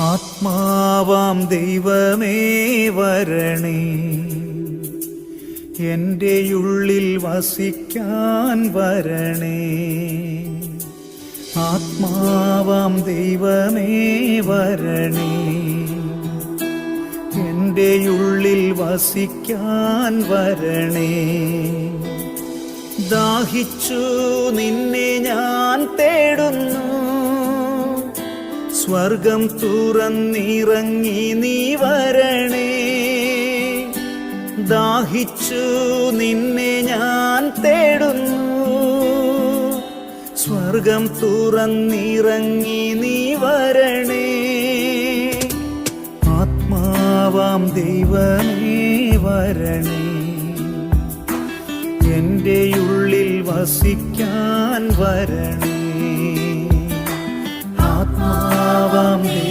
ആത്മാവാം ദൈവമേ വരണേ, എൻ്റെ ഉള്ളിൽ വസിക്കാൻ വരണേ. ആത്മാവാം ദൈവമേ വരണേ, എൻ്റെ ഉള്ളിൽ വസിക്കാൻ വരണേ. ദാഹിച്ചു നിന്നെ ഞാൻ തേടുന്നു, സ്വർഗം തുറന്നിറങ്ങി നീ വരണേ. ദാഹിച്ചു നിന്നെ ഞാൻ തേടുന്നു, സ്വർഗം തുറന്നിറങ്ങി നീ വരണേ. ആത്മാവാം ദൈവമേ വരണേ, എൻ്റെ ഉള്ളിൽ വസിക്കാൻ വരണേ. ആത്മാവാം